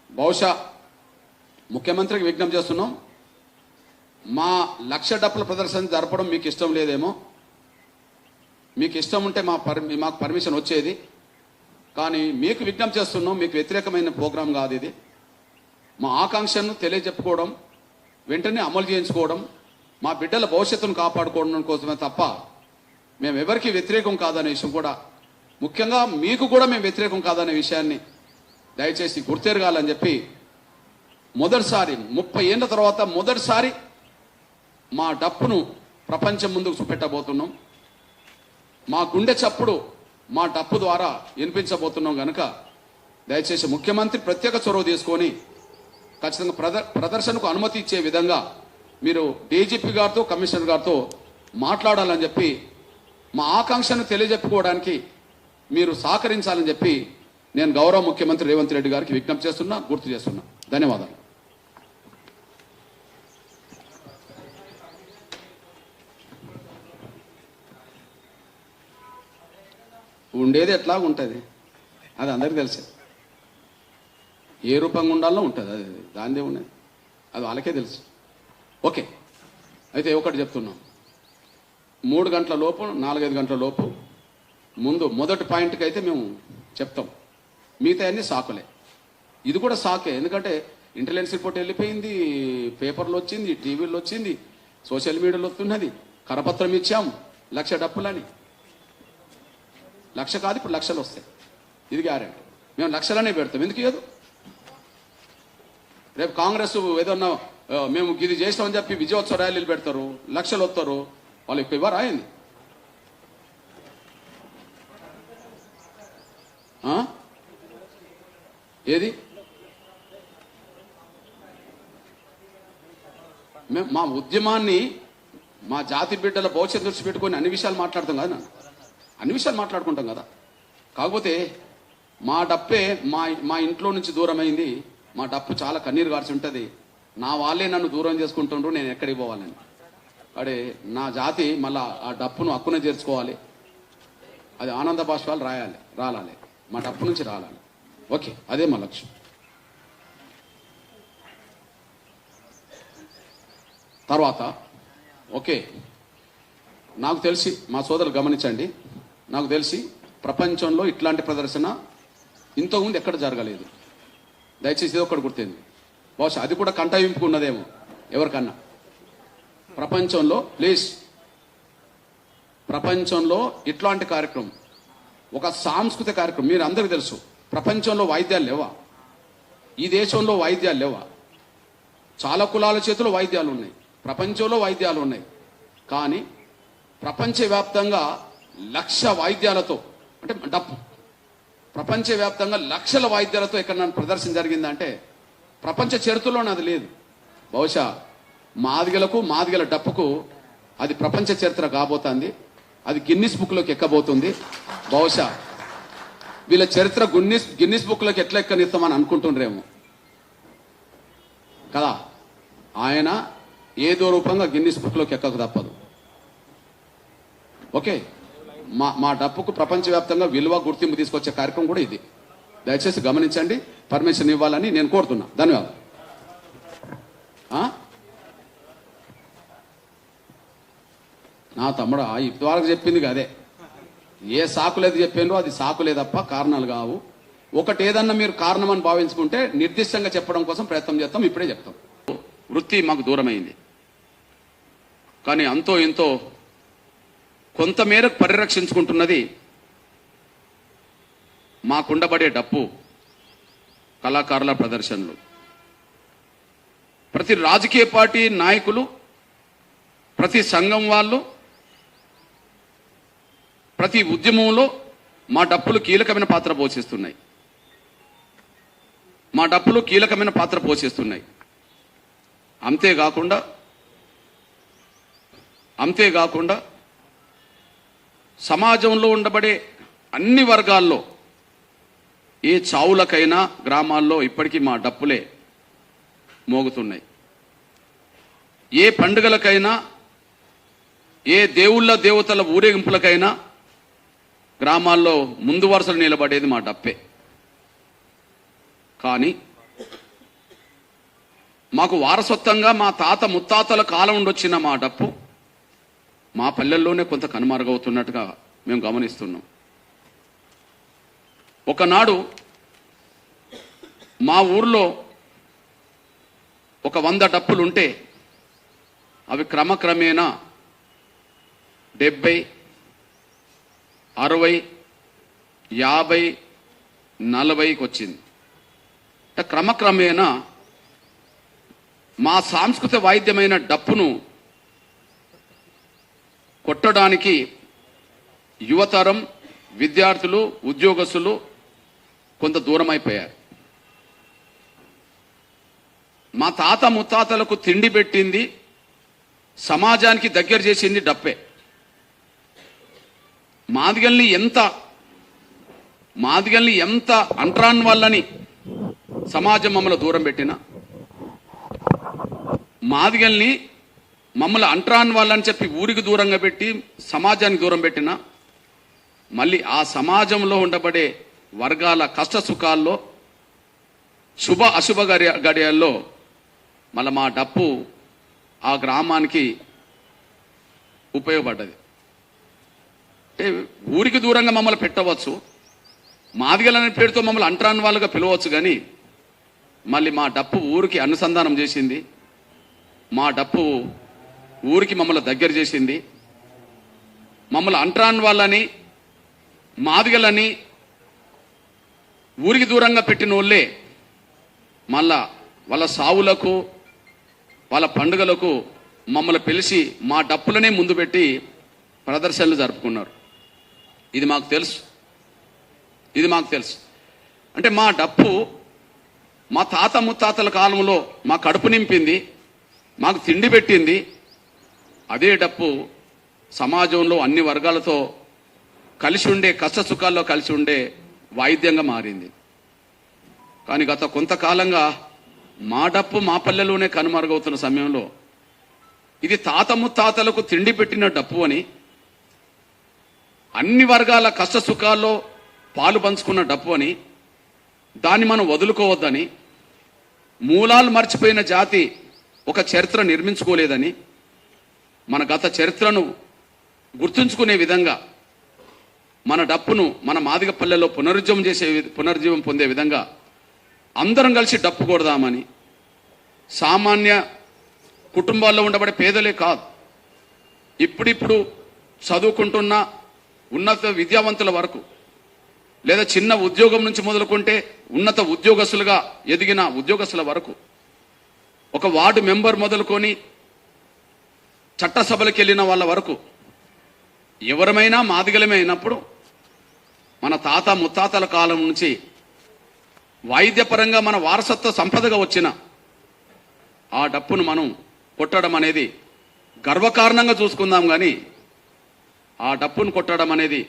బహుశా ముఖ్యమంత్రికి విజ్ఞప్తి చేస్తున్నాం, మా 1,00,000 డప్పుల ప్రదర్శన జరపడం మీకు ఇష్టం లేదేమో. మీకు ఇష్టం ఉంటే మాకు పర్మిషన్ వచ్చేది. కానీ మీకు విజ్ఞప్తి చేస్తున్నాం, మీకు వ్యతిరేకమైన ప్రోగ్రాం కాదు ఇది. మా ఆకాంక్షను తెలియజెప్పుకోవడం, వెంటనే అమలు చేయించుకోవడం, మా బిడ్డల భవిష్యత్తును కాపాడుకోవడం కోసమే తప్ప మేము ఎవరికి వ్యతిరేకం కాదనే విషయం కూడా, ముఖ్యంగా మీకు కూడా మేము వ్యతిరేకం కాదనే విషయాన్ని దయచేసి గుర్తెరగాలని చెప్పి మొదటిసారి 30 ఏళ్ల తర్వాత మొదటిసారి మా డప్పును ప్రపంచం ముందుకు చూపెట్టబోతున్నాం. మా గుండె చప్పుడు మా డప్పు ద్వారా వినిపించబోతున్నాం కనుక దయచేసి ముఖ్యమంత్రి ప్రత్యేక చొరవ తీసుకొని ఖచ్చితంగా ప్రదర్శనకు అనుమతి ఇచ్చే విధంగా మీరు డీజీపీ గారితో కమిషనర్ గారితో మాట్లాడాలని చెప్పి మా ఆకాంక్షను తెలియజెప్పుకోవడానికి మీరు సహకరించాలని చెప్పి నేను గౌరవ ముఖ్యమంత్రి రేవంత్ రెడ్డి గారికి విజ్ఞప్తి చేస్తున్నా, గుర్తు చేస్తున్నా. ధన్యవాదాలు. ఉండేది ఎట్లా ఉంటుంది అది అందరికీ తెలుసు. ఏ రూపంగా ఉండాలో ఉంటుంది, అది దానిదే ఉన్నది, అది వాళ్ళకే తెలుసు. ఓకే, అయితే ఒకటి చెప్తున్నాం, 3 గంటల లోపు 4-5 గంటల లోపు ముందు మొదటి పాయింట్కి అయితే మేము చెప్తాం. మిగతా అన్ని సాకులే. ఇది కూడా సాకే, ఎందుకంటే ఇంటెలిజెన్స్ రిపోర్ట్ వెళ్ళిపోయింది, పేపర్లో వచ్చింది, టీవీలో వచ్చింది, సోషల్ మీడియాలో వస్తున్నది. కరపత్రం ఇచ్చాం 1,00,000 డప్పులని. 1,00,000 కాదు, ఇప్పుడు 1,00,000 వస్తాయి. ఇది గ్యారెంటీ. మేము 1,00,000 పెడతాం. ఎందుకు ఇవ్వదు? రేపు కాంగ్రెస్ ఏదన్నా మేము ఇది చేస్తామని చెప్పి విజయోత్సవ ర్యాలీలు పెడతారు, 1,00,000 వస్తారు, వాళ్ళు ఎక్కువ ఇవ్వరా అయింది. ఏది మేము మా ఉద్యమాన్ని, మా జాతి బిడ్డల భవిష్యత్తు దృష్టి పెట్టుకొని అన్ని విషయాలు మాట్లాడతాం కదా, అన్ని విషయాలు మాట్లాడుకుంటాం కదా. కాకపోతే మా డప్పే మా ఇంట్లో నుంచి దూరమైంది. మా డప్పు చాలా కన్నీరు గార్చి ఉంటుంది. నా వాళ్ళే నన్ను దూరం చేసుకుంటుండ్రు, నేను ఎక్కడికి పోవాలని. అడే నా జాతి మళ్ళా ఆ డప్పును హక్కున చేర్చుకోవాలి, అది ఆనంద బాష్పాలు రాలాలి, మా డప్పు నుంచి రాలాలి. ఓకే, అదే మా లక్ష్యం. తర్వాత ఓకే, నాకు తెలిసి మా సోదరులు గమనించండి, నాకు తెలిసి ప్రపంచంలో ఇట్లాంటి ప్రదర్శన ఇంతకుముందు ఎక్కడ జరగలేదు. దయచేసి ఇది ఒక్కటి గుర్తింది. బహుశా అది కూడా కంటవింపుకు ఉన్నదేమో ఎవరికన్నా. ప్రపంచంలో ప్లీజ్, ప్రపంచంలో ఇట్లాంటి కార్యక్రమం, ఒక సాంస్కృతిక కార్యక్రమం. మీరు అందరికీ తెలుసు, ప్రపంచంలో వాయిద్యాలు లేవా, ఈ దేశంలో వాయిద్యాలు లేవా. చాలా కులాల చేతిలో వాయిద్యాలు ఉన్నాయి, ప్రపంచంలో వాయిద్యాలు ఉన్నాయి. కానీ ప్రపంచవ్యాప్తంగా 1,00,000 వాయిద్యాలతో, అంటే డప్పు ప్రపంచవ్యాప్తంగా 1,00,000 వాయిద్యాలతో ఎక్కడ ప్రదర్శన జరిగిందంటే ప్రపంచ చరిత్రలోనే అది లేదు. బహుశా మాదిగల డప్పుకు అది ప్రపంచ చరిత్ర కాబోతుంది, అది గిన్నిస్ బుక్లోకి ఎక్కబోతుంది. బహుశా వీళ్ళ చరిత్ర గిన్నిస్ బుక్లోకి ఎట్లా ఎక్కనిస్తామని అనుకుంటుండ్రేమో కదా. ఆయన ఏదో రూపంగా గిన్నిస్ బుక్లోకి ఎక్కకు తప్పదు. ఓకే, మా డప్పుకు ప్రపంచవ్యాప్తంగా విలువ గుర్తింపు తీసుకొచ్చే కార్యక్రమం కూడా ఇది. దయచేసి గమనించండి, పర్మిషన్ ఇవ్వాలని నేను కోరుతున్నా. ధన్యవాదాలు. నా తమ్ముడు ఇప్పటివరకు చెప్పింది అదే. ఏ సాకులేదు చెప్పాను, అది సాకులేదప్ప కారణాలు కావు. ఒకటి ఏదన్నా మీరు కారణం అని భావించుకుంటే నిర్దిష్టంగా చెప్పడం కోసం ప్రయత్నం చేస్తాం. ఇప్పుడే చెప్తాం. వృత్తి మాకు దూరమైంది, కానీ అంతో ఎంతో కొంతమేరకు పరిరక్షించుకుంటున్నది మాకుండబడే డప్పు కళాకారుల ప్రదర్శనలు. ప్రతి రాజకీయ పార్టీ నాయకులు, ప్రతి సంఘం వాళ్ళు, ప్రతి ఉద్యమంలో మా డప్పులు కీలకమైన పాత్ర పోషిస్తున్నాయి. మా డప్పులు కీలకమైన పాత్ర పోషిస్తున్నాయి. అంతేకాకుండా సమాజంలో ఉండబడే అన్ని వర్గాల్లో ఏ చావులకైనా గ్రామాల్లో ఇప్పటికీ మా డప్పులే మోగుతున్నాయి. ఏ పండుగలకైనా, ఏ దేవుళ్ళ దేవతల ఊరేగింపులకైనా గ్రామాల్లో ముందు వరుసలు నిలబడేది మా డప్పే. కానీ మాకు వారసత్వంగా మా తాత ముత్తాతల కాలం ఉండొచ్చిన మా డప్పు మా పల్లెల్లోనే కొంత కనుమరుగవుతున్నట్టుగా మేము గమనిస్తున్నాం. ఒకనాడు మా ఊర్లో ఒక 100 డప్పులుంటే అవి క్రమక్రమేణా 70, 60, 50, 40కి వచ్చింది. క్రమక్రమేణా మా సాంస్కృతిక వాయిద్యమైన డప్పును కొట్టడానికి యువతరం, విద్యార్థులు, ఉద్యోగస్తులు కొంత దూరం అయిపోయారు. మా తాత ముత్తాతలకు తిండి పెట్టింది, సమాజానికి దగ్గర చేసింది డప్పే. మాదిగల్ని ఎంత అంట్రాన్ వాళ్ళని సమాజం మమ్మల్ని దూరం పెట్టినా, మాదిగల్ని మమ్మల్ని అంట్రాన్ వాళ్ళని చెప్పి ఊరికి దూరంగా పెట్టి సమాజానికి దూరం పెట్టినా, మళ్ళీ ఆ సమాజంలో ఉండబడే వర్గాల కష్ట సుఖాల్లో, శుభ అశుభ గడియాల్లో మళ్ళీ మా డప్పు ఆ గ్రామానికి ఉపయోగపడ్డది. అంటే ఊరికి దూరంగా మమ్మల్ని పెట్టవచ్చు, మాదిగలనే పేరుతో మమ్మల్ని అంట్రాన్ వాళ్ళుగా పిలవచ్చు, కానీ మళ్ళీ మా డప్పు ఊరికి అనుసంధానం చేసింది. మా డప్పు ఊరికి మమ్మల్ని దగ్గర చేసింది. మమ్మల్ని అంట్రాన్ వాళ్ళని, మాదిగలని ఊరికి దూరంగా పెట్టిన వాళ్ళే మళ్ళా వాళ్ళ సావులకు, వాళ్ళ పండుగలకు మమ్మల్ని పిలిచి మా డప్పులనే ముందు పెట్టి ప్రదర్శనలు జరుపుకున్నారు. ఇది మాకు తెలుసు. అంటే మా డప్పు మా తాత ముత్తాతల కాలంలో మా కడుపు నింపింది, మాకు తిండి పెట్టింది. అదే డప్పు సమాజంలో అన్ని వర్గాలతో కలిసి ఉండే, కష్ట సుఖాల్లో కలిసి ఉండే వాయిద్యంగా మారింది. కానీ గత కొంతకాలంగా మా డప్పు మా పల్లెలోనే కనుమరుగవుతున్న సమయంలో ఇది తాత ముత్తాతలకు తిండి పెట్టిన డప్పు అని, అన్ని వర్గాల కష్ట సుఖాల్లో పాలు పంచుకున్న డప్పు అని, దాన్ని మనం వదులుకోవద్దని, మూలాలు మర్చిపోయిన జాతి ఒక చరిత్ర నిర్మించుకోలేదని, మన గత చరిత్రను గుర్తుంచుకునే విధంగా మన డప్పును మన మాదిగ పల్లెల్లో పునరుజ్జీవం పొందే విధంగా అందరం కలిసి డప్పు కొడదామని, సామాన్య కుటుంబాల్లో ఉండబడే పేదలే కాదు, ఇప్పుడిప్పుడు చదువుకుంటున్న ఉన్నత విద్యావంతుల వరకు, లేదా చిన్న ఉద్యోగం నుంచి మొదలుకుంటే ఉన్నత ఉద్యోగస్తులుగా ఎదిగిన ఉద్యోగస్తుల వరకు, ఒక వార్డు మెంబర్ మొదలుకొని చట్టసభలకు వెళ్ళిన వాళ్ళ వరకు ఎవరమైనా మాదిగలమే అయినప్పుడు మన తాత ముత్తాతల కాలం నుంచి వాయిద్యపరంగా మన వారసత్వ సంపదగా వచ్చిన ఆ డప్పును మనం కొట్టడం అనేది గర్వకారణంగా చూసుకుందాం. కానీ ఆ డప్పును కొట్టడం అనేది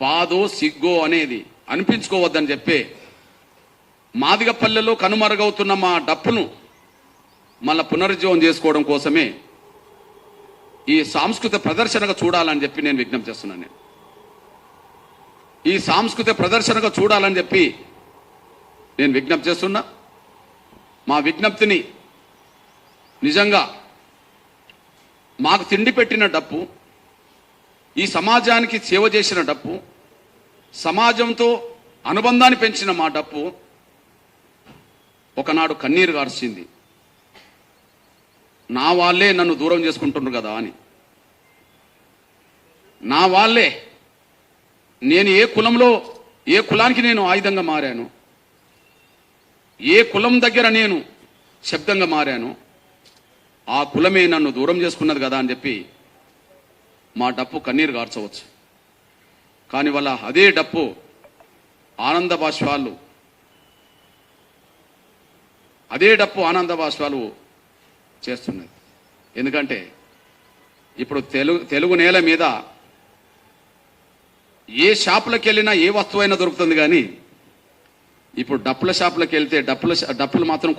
బాధో సిగ్గో అనేది అనిపించుకోవద్దని చెప్పే మాదిగ పల్లెలో కనుమరుగవుతున్న మా డప్పును మళ్ళా పునరుజ్జీవం చేసుకోవడం కోసమే ఈ సాంస్కృతిక ప్రదర్శనగా చూడాలని చెప్పి నేను విజ్ఞప్తి చేస్తున్నాను. నేను ఈ సాంస్కృతిక ప్రదర్శనగా చూడాలని చెప్పి నేను విజ్ఞప్తి చేస్తున్నా. మా విజ్ఞప్తిని నిజంగా మాకు తిండి పెట్టిన డప్పు, ఈ సమాజానికి సేవ చేసిన డప్పు, సమాజంతో అనుబంధాన్ని పెంచిన మా డప్పు ఒకనాడు కన్నీరు గార్చింది. నా వాళ్ళే నన్ను దూరం చేసుకుంటున్నారు కదా అని. నా వాళ్ళే, నేను ఏ కులంలో, ఏ కులానికి నేను ఆయుధంగా మారాను, ఏ కులం దగ్గర నేను శబ్దంగా మారాను, ఆ కులమే నన్ను దూరం చేసుకున్నది కదా అని చెప్పి మా డప్పు కన్నీరు గార్చవచ్చు. కానీ వాళ్ళ అదే డప్పు ఆనంద బాష్పాలు, అదే డప్పు ఆనంద బాష్పాలు చేస్తున్నది. ఎందుకంటే ఇప్పుడు తెలుగు నేల మీద ఏ షాపులకు వెళ్ళినా ఏ వస్తువైనా దొరుకుతుంది. కానీ ఇప్పుడు డప్పుల షాపులకు వెళ్తే డప్పులు మాత్రం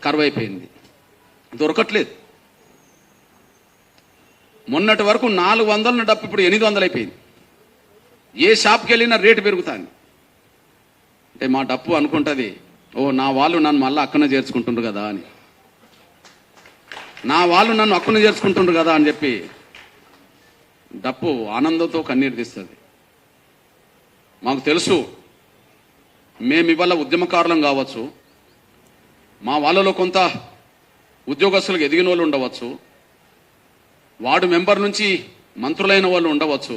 కరువైపోయింది, దొరకట్లేదు. మొన్నటి వరకు 400 డప్పు ఇప్పుడు 800 అయిపోయింది. ఏ షాప్కి వెళ్ళినా రేటు పెరుగుతుంది. అంటే మా డప్పు అనుకుంటుంది, ఓ నా వాళ్ళు నన్ను మళ్ళీ అక్కన చేర్చుకుంటుండ్రు కదా అని, నా వాళ్ళు నన్ను అక్కన చేర్చుకుంటుండ్రు కదా అని చెప్పి డప్పు ఆనందంతో కన్నీరు తీస్తుంది. మాకు తెలుసు, మేము ఇవాళ ఉద్యమకారులం కావచ్చు, మా వాళ్ళలో కొంత ఉద్యోగస్తులకు ఎదిగిన వాళ్ళు ఉండవచ్చు, వార్డు మెంబర్ నుంచి మంత్రులైన వాళ్ళు ఉండవచ్చు.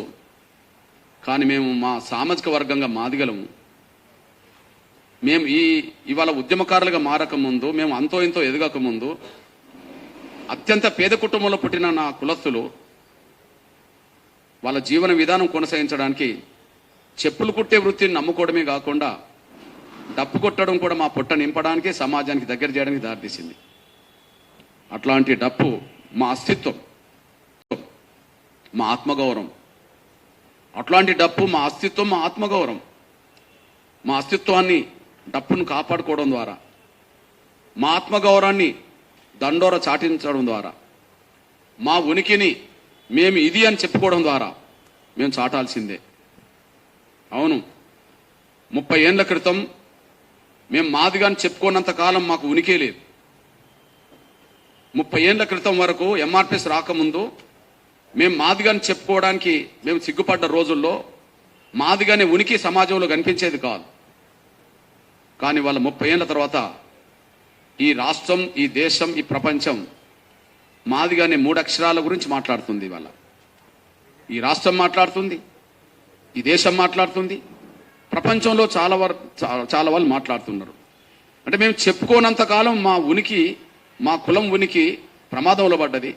కానీ మేము మా సామాజిక వర్గంగా మాదిగలము. మేము ఇవాళ ఉద్యమకారులుగా మారకముందు, మేము అంతో ఇంతో ఎదగకముందు అత్యంత పేద కుటుంబంలో పుట్టిన నా కులస్తులు వాళ్ళ జీవన విధానం కొనసాగించడానికి చెప్పులు కుట్టే వృత్తిని నమ్ముకోవడమే కాకుండా డప్పు కొట్టడం కూడా మా పొట్ట నింపడానికి, సమాజానికి దగ్గర చేయడానికి దారితీసింది. అట్లాంటి డప్పు మా అస్తిత్వం, మా ఆత్మగౌరవం. అట్లాంటి డప్పు మా అస్తిత్వం, మా ఆత్మగౌరవం. మా అస్తిత్వాన్ని డప్పును కాపాడుకోవడం ద్వారా, మా ఆత్మగౌరవాన్ని దండోర చాటించడం ద్వారా, మా ఉనికిని మేము ఇది అని చెప్పుకోవడం ద్వారా మేము చాటాల్సిందే. అవును, 30 ఏళ్ల క్రితం మేము మాదిగాని చెప్పుకోనంత కాలం మాకు ఉనికే లేదు. 30 ఏళ్ల క్రితం వరకు ఎంఆర్పిఎస్ రాకముందు మేము మాదిగాని చెప్పుకోవడానికి మేము సిగ్గుపడ్డ రోజుల్లో మాదిగానే ఉనికి సమాజంలో కనిపించేది కాదు. కానీ వాళ్ళ 30 ఏళ్ల తర్వాత ఈ రాష్ట్రం, ఈ దేశం, ఈ ప్రపంచం మాదిగానే 3 అక్షరాల గురించి మాట్లాడుతుంది. ఇవాళ ఈ రాష్ట్రం మాట్లాడుతుంది, ఈ దేశం మాట్లాడుతుంది, ప్రపంచంలో చాలా వాళ్ళు మాట్లాడుతున్నారు. అంటే మేము చెప్పుకోనంతకాలం మా ఉనికి, మా కులం ఉనికి ప్రమాదంలో పడ్డది.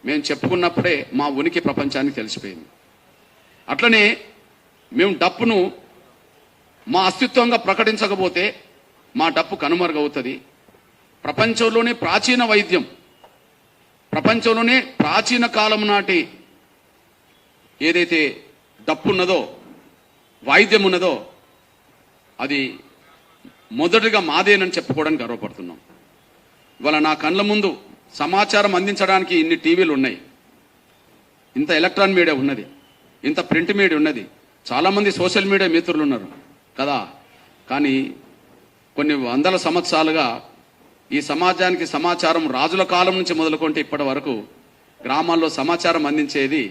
మేము చెప్పుకున్నప్పుడే మా ఉనికి ప్రపంచానికి తెలిసిపోయింది. అట్లనే మేము డప్పును మా అస్తిత్వంగా ప్రకటించకపోతే మా డప్పు కనుమరుగవుతుంది. ప్రపంచంలోనే ప్రాచీన వైద్యం, ప్రపంచంలోనే ప్రాచీన కాలం నాటి ఏదైతే డప్పు ఉన్నదో, వాయిద్యం ఉన్నదో, అది మొదటిగా మాదేనని చెప్పుకోవడానికి గర్వపడుతున్నాం. ఇవాళ నా కళ్ళ ముందు సమాచారం అందించడానికి ఇన్ని టీవీలు ఉన్నాయి, ఇంత ఎలక్ట్రానిక్ మీడియా ఉన్నది, ఇంత ప్రింట్ మీడియా ఉన్నది, చాలామంది సోషల్ మీడియా మిత్రులు ఉన్నారు కదా. కానీ కొన్ని వందల సంవత్సరాలుగా ఈ సమాజానికి సమాచారం రాజుల కాలం నుంచి మొదలుకుంటే ఇప్పటి వరకు గ్రామాల్లో సమాచారం అందించేది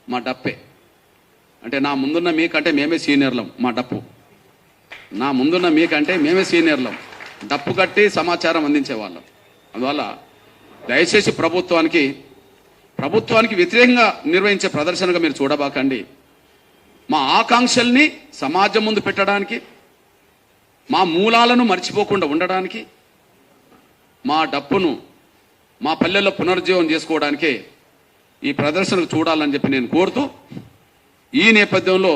మా డప్పే. అంటే నా ముందున్న మీకంటే మేమే సీనియర్లం. మా డప్పు నా ముందున్న మీకంటే మేమే సీనియర్లం, డప్పు కట్టి సమాచారం అందించేవాళ్ళం. అందువల్ల దయచేసి ప్రభుత్వానికి వ్యతిరేకంగా నిర్వహించే ప్రదర్శనగా మీరు చూడబాకండి. మా ఆకాంక్షల్ని సమాజం ముందు పెట్టడానికి, మా మూలాలను మర్చిపోకుండా ఉండడానికి, మా డప్పును మా పల్లెల్లో పునరుజ్జీవం చేసుకోవడానికే ఈ ప్రదర్శనకు చూడాలని చెప్పి నేను కోరుతూ, ఈ నేపథ్యంలో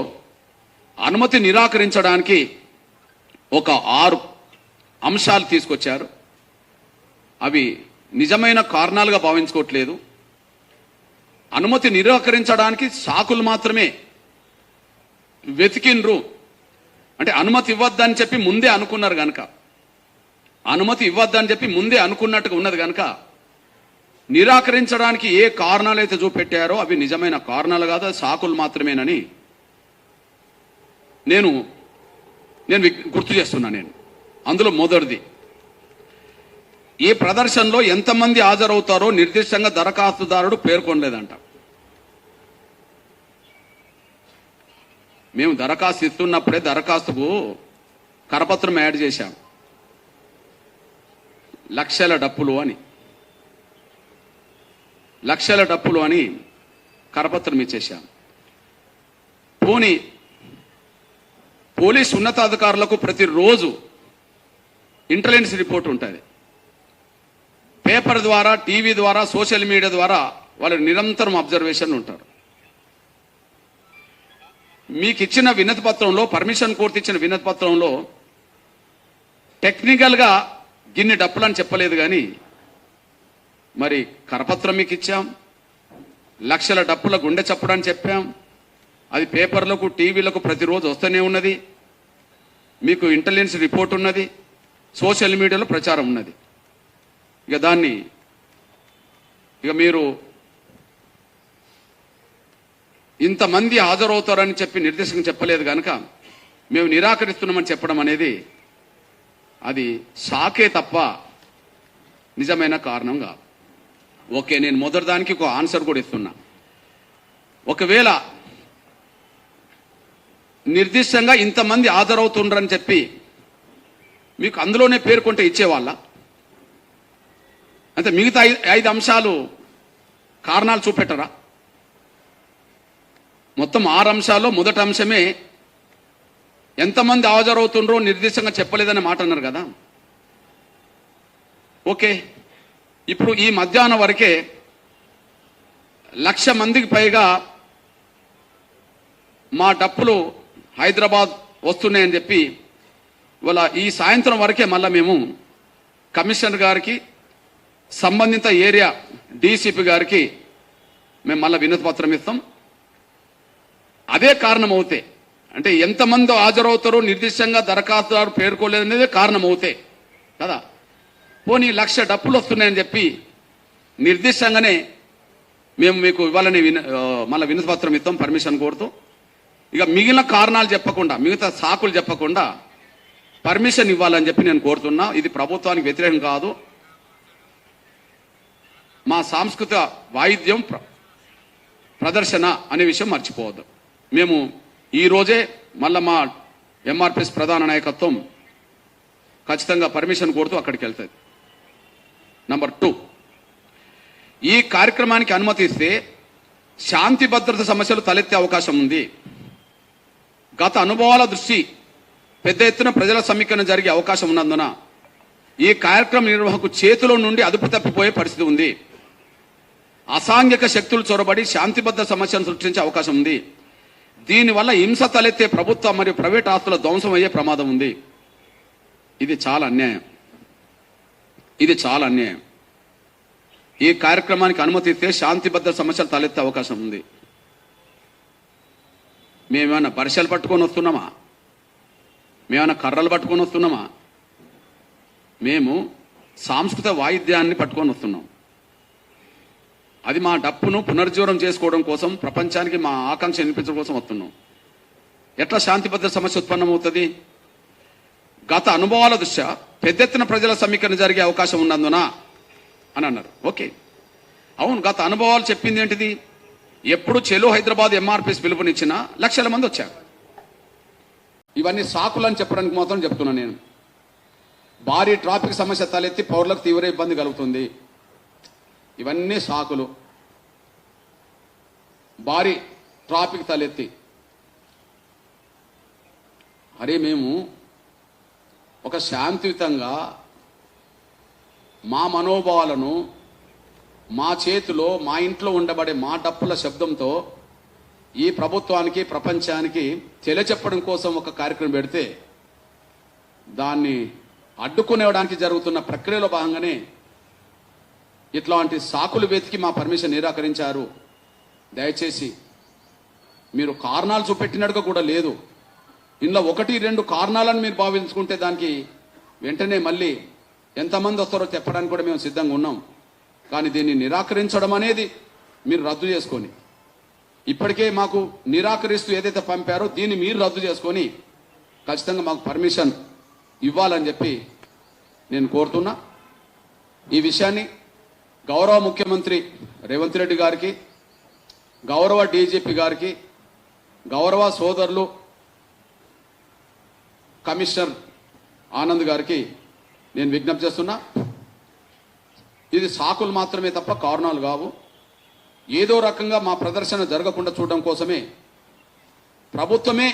అనుమతి నిరాకరించడానికి ఒక 6 అంశాలు తీసుకొచ్చారు. అవి నిజమైన కారణాలుగా భావించుకోవట్లేదు. అనుమతి నిరాకరించడానికి సాకులు మాత్రమే వెతికిండ్రు. అంటే అనుమతి ఇవ్వద్దని చెప్పి ముందే అనుకున్నారు కనుక, అనుమతి ఇవ్వద్దని చెప్పి ముందే అనుకున్నట్టుగా ఉన్నది కనుక నిరాకరించడానికి ఏ కారణాలు అయితే చూపెట్టారో అవి నిజమైన కారణాలు కాదు, అది సాకులు మాత్రమేనని నేను గుర్తు చేస్తున్నా. అందులో మొదటిది, ఈ ప్రదర్శనలో ఎంతమంది హాజరవుతారో నిర్దిష్టంగా దరఖాస్తుదారుడు పేర్కొనలేదంట. మేము దరఖాస్తు ఇస్తున్నప్పుడే దరఖాస్తుకు కరపత్రం యాడ్ చేశాం, లక్షల డప్పులు అని కరపత్రం ఇచ్చేశాం. పోనీ పోలీస్ ఉన్నతాధికారులకు ప్రతిరోజు ఇంటెలిజెన్స్ రిపోర్ట్ ఉంటుంది. పేపర్ ద్వారా, టీవీ ద్వారా, సోషల్ మీడియా ద్వారా వాళ్ళు నిరంతరం అబ్జర్వేషన్ ఉంటారు. మీకు ఇచ్చిన వినతి పత్రంలో, పర్మిషన్ కోర్టు ఇచ్చిన వినతి పత్రంలో టెక్నికల్గా గిన్ని డప్పులని చెప్పలేదు, కానీ మరి కరపత్రం మీకు ఇచ్చాం, లక్షల డప్పుల గుండె చప్పుడని చెప్పాం. అది పేపర్లకు, టీవీలకు ప్రతిరోజు వస్తూనే ఉన్నది. మీకు ఇంటెలిజెన్స్ రిపోర్ట్ ఉన్నది, సోషల్ మీడియాలో ప్రచారం ఉన్నది. దాన్ని మీరు ఇంతమంది హాజరవుతారని చెప్పి నిర్దేశంగా చెప్పలేదు కనుక మేము నిరాకరిస్తున్నామని చెప్పడం అనేది అది సాకే తప్ప నిజమైన కారణం కాదు. ఓకే, నేను మొదటి దానికి ఒక ఆన్సర్ కూడా ఇస్తున్నా. ఒకవేళ నిర్దిష్టంగా ఇంతమంది హాజరవుతుండ్రని చెప్పి మీకు అందులోనే పేర్కొంటే ఇచ్చేవాళ్ళ? అంటే మిగతా ఐదు అంశాలు కారణాలు చూపెట్టరా? మొత్తం 6 అంశాల్లో మొదటి అంశమే ఎంతమంది హాజరవుతుండ్రో నిర్దిష్టంగా చెప్పలేదనే మాట అన్నారు కదా. ఓకే, ఇప్పుడు ఈ మధ్యాహ్నం వరకే 1,00,000 మందికి పైగా మా డప్పులు హైదరాబాద్ వస్తున్నాయని చెప్పి ఇవాళ ఈ సాయంత్రం వరకే మళ్ళీ మేము కమిషనర్ గారికి, సంబంధిత ఏరియా డీసీపీ గారికి మేము మళ్ళీ వినతి పత్రం ఇస్తాం. అదే కారణం అవుతే, అంటే ఎంతమంది హాజరవుతారో నిర్దిష్టంగా దరఖాస్తుదారు పేర్కోలేదనేదే కారణం అవుతే కదా. పోనీ 1,00,000 డప్పులు వస్తున్నాయని చెప్పి నిర్దిష్టంగానే మేము మీకు ఇవ్వాలని మళ్ళీ వినతి పత్రం ఇస్తాం పర్మిషన్ కోరుతూ. ఇక మిగిలిన కారణాలు చెప్పకుండా, మిగతా సాకులు చెప్పకుండా పర్మిషన్ ఇవ్వాలని చెప్పి నేను కోరుతున్నా. ఇది ప్రభుత్వానికి వ్యతిరేకం కాదు. మా సాంస్కృతిక వాయిద్యం ప్రదర్శన అనే విషయం మర్చిపోవద్దు. మేము ఈరోజే మళ్ళీ మా ఎంఆర్పిఎస్ ప్రధాన నాయకత్వం ఖచ్చితంగా పర్మిషన్ కోరుతూ అక్కడికి వెళ్తుంది. నంబర్ 2, ఈ కార్యక్రమానికి అనుమతి ఇస్తే శాంతి భద్రత సమస్యలు తలెత్తే అవకాశం ఉంది. గత అనుభవాల దృష్టి పెద్ద ఎత్తున ప్రజల సమీకరణ జరిగే అవకాశం ఉన్నందున ఈ కార్యక్రమ నిర్వహణకు చేతిలో నుండి అదుపు తప్పిపోయే పరిస్థితి ఉంది. అసాంఘిక శక్తులు చొరబడి శాంతి భద్రత సమస్యను సృష్టించే అవకాశం ఉంది. దీనివల్ల హింస తలెత్తే ప్రభుత్వ మరియు ప్రైవేట్ ఆస్తుల ధ్వంసం అయ్యే ప్రమాదం ఉంది. ఇది చాలా అన్యాయం. ఈ కార్యక్రమానికి అనుమతి ఇస్తే శాంతి భద్రత సమస్యలు తలెత్తే అవకాశం ఉంది. మేమేమైనా పరిశలు పట్టుకొని వస్తున్నామా? మేమైనా కర్రలు పట్టుకొని వస్తున్నామా? మేము సాంస్కృతిక వాయిద్యాన్ని పట్టుకొని వస్తున్నాం. అది మా డప్పును పునరుజ్జీవనం చేసుకోవడం కోసం, ప్రపంచానికి మా ఆకాంక్ష వినిపించడం కోసం వస్తున్నాం. ఎట్లా శాంతి భద్రత సమస్య ఉత్పన్నమవుతుంది? గత అనుభవాల దృష్ట్యా పెద్ద ఎత్తున ప్రజల సమీకరణ జరిగే అవకాశం ఉన్నందున అని అన్నారు. ఓకే, అవును, గత అనుభవాలు చెప్పింది ఏంటిది? ఎప్పుడు చెలో హైదరాబాద్ ఎంఆర్పిఎస్ పిలుపునిచ్చినా 1,00,000 మంది వచ్చారు. ఇవన్నీ సాకులని చెప్పడానికి మాత్రం చెప్తున్నా నేను. భారీ ట్రాఫిక్ సమస్య తలెత్తి పౌరులకు తీవ్ర ఇబ్బంది కలుగుతుంది. ఇవన్నీ సాకులు. భారీ ట్రాఫిక్ తలెత్తి మేము ఒక శాంతియుతంగా మా మనోభావాలను మా చేతిలో, మా ఇంట్లో ఉండబడే మా డప్పుల శబ్దంతో ఈ ప్రభుత్వానికి, ప్రపంచానికి తెలియచెప్పడం కోసం ఒక కార్యక్రమం పెడితే దాన్ని అడ్డుకునేవడానికి జరుగుతున్న ప్రక్రియలో భాగంగానే ఇట్లాంటి సాకులు వెతికి మా పర్మిషన్ నిరాకరించారు. దయచేసి మీరు కారణాలు చూపెట్టినట్టుగా కూడా లేదు. ఇందులో 1-2 కారణాలను మీరు భావించుకుంటే దానికి వెంటనే మళ్ళీ ఎంతమంది వస్తారో చెప్పడానికి కూడా మేము సిద్ధంగా ఉన్నాం. కానీ దీన్ని నిరాకరించడం అనేది మీరు రద్దు చేసుకొని, ఇప్పటికే మాకు నిరాకరిస్తూ ఏదైతే పంపారో దీన్ని మీరు రద్దు చేసుకొని ఖచ్చితంగా మాకు పర్మిషన్ ఇవ్వాలని చెప్పి నేను కోరుతున్నా. ఈ విషయాన్ని గౌరవ ముఖ్యమంత్రి రేవంత్ రెడ్డి గారికి, గౌరవ డీజీపీ గారికి, గౌరవ సోదరులు కమిషనర్ ఆనంద్ గారికి నేను విజ్ఞప్తి చేస్తున్నా. ఇది సాకులు మాత్రమే తప్ప కారణాలు కావు. ఏదో రకంగా మా ప్రదర్శన జరగకుండా చూడడం కోసమే ప్రభుత్వమే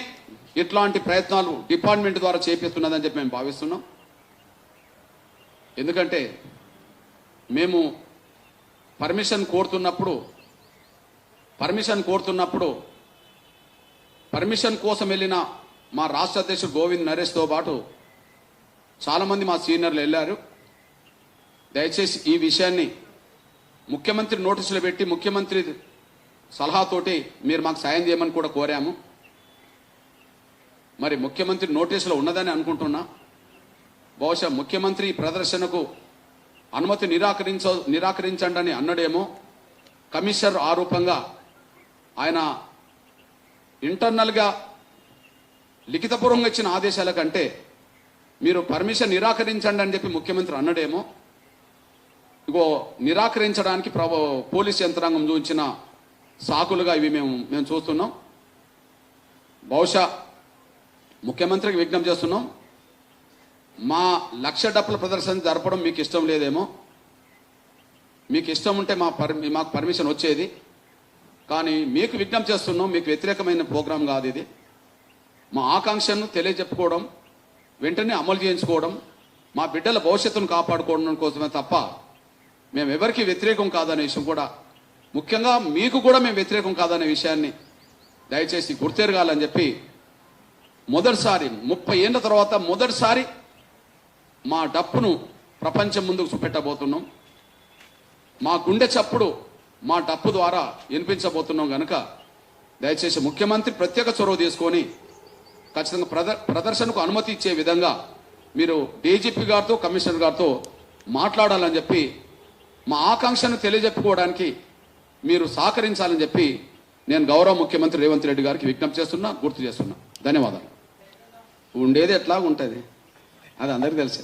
ఇట్లాంటి ప్రయత్నాలు డిపార్ట్మెంట్ ద్వారా చేపిస్తున్నదని చెప్పి మేము భావిస్తున్నాం. ఎందుకంటే మేము పర్మిషన్ కోరుతున్నప్పుడు పర్మిషన్ కోసం వెళ్ళిన మా రాష్ట్ర అధ్యక్షుడు గోవింద్ నరేష్తో పాటు చాలామంది మా సీనియర్లు వెళ్ళారు. దయచేసి ఈ విషయాన్ని ముఖ్యమంత్రి నోటీసులు పెట్టి ముఖ్యమంత్రి సలహాతోటి మీరు మాకు సాయం చేయమని కూడా కోరాము. మరి ముఖ్యమంత్రి నోటీసులో ఉన్నదని అనుకుంటున్నా. బహుశా ముఖ్యమంత్రి ప్రదర్శనకు అనుమతి నిరాకరించండి అని అన్నడేమో. కమిషనర్ ఆరూపంగా ఆయన ఇంటర్నల్గా లిఖితపూర్వంగా ఇచ్చిన ఆదేశాల కంటే మీరు పర్మిషన్ నిరాకరించండి అని చెప్పి ముఖ్యమంత్రి అన్నడేమో. ఇగో నిరాకరించడానికి పోలీస్ యంత్రాంగం చూపించిన సాకులుగా ఇవి మేము చూస్తున్నాం. బహుశా ముఖ్యమంత్రికి విజ్ఞప్తి చేస్తున్నాం, మా 1,00,000 డప్పుల ప్రదర్శన జరపడం మీకు ఇష్టం లేదేమో. మీకు ఇష్టం ఉంటే మాకు పర్మిషన్ వచ్చేది. కానీ మీకు విజ్ఞప్తి చేస్తున్నాం, మీకు వ్యతిరేకమైన ప్రోగ్రాం కాదు ఇది. మా ఆకాంక్షను తెలియజెప్పుకోవడం, వెంటనే అమలు చేయించుకోవడం, మా బిడ్డల భవిష్యత్తును కాపాడుకోవడం కోసమే తప్ప మేము ఎవరికి వ్యతిరేకం కాదనే విషయం కూడా, ముఖ్యంగా మీకు కూడా మేము వ్యతిరేకం కాదనే విషయాన్ని దయచేసి గుర్తెరగాలని చెప్పి మొదటిసారి 30 ఏళ్ల తర్వాత మొదటిసారి మా డప్పును ప్రపంచం ముందుకు చూపెట్టబోతున్నాం. మా గుండె చప్పుడు మా డప్పు ద్వారా వినిపించబోతున్నాం కనుక దయచేసి ముఖ్యమంత్రి ప్రత్యేక చొరవ తీసుకొని ఖచ్చితంగా ప్రదర్శనకు అనుమతి ఇచ్చే విధంగా మీరు డీజీపీ గారితో కమిషనర్ గారితో మాట్లాడాలని చెప్పి, మా ఆకాంక్షను తెలియజెప్పుకోవడానికి మీరు సహకరించాలని చెప్పి నేను గౌరవ ముఖ్యమంత్రి రేవంత్ రెడ్డి గారికి విజ్ఞప్తి చేస్తున్నా, గుర్తు చేస్తున్నా. ధన్యవాదాలు. ఉండేది ఎట్లా ఉంటుంది అది అందరికీ తెలుసే.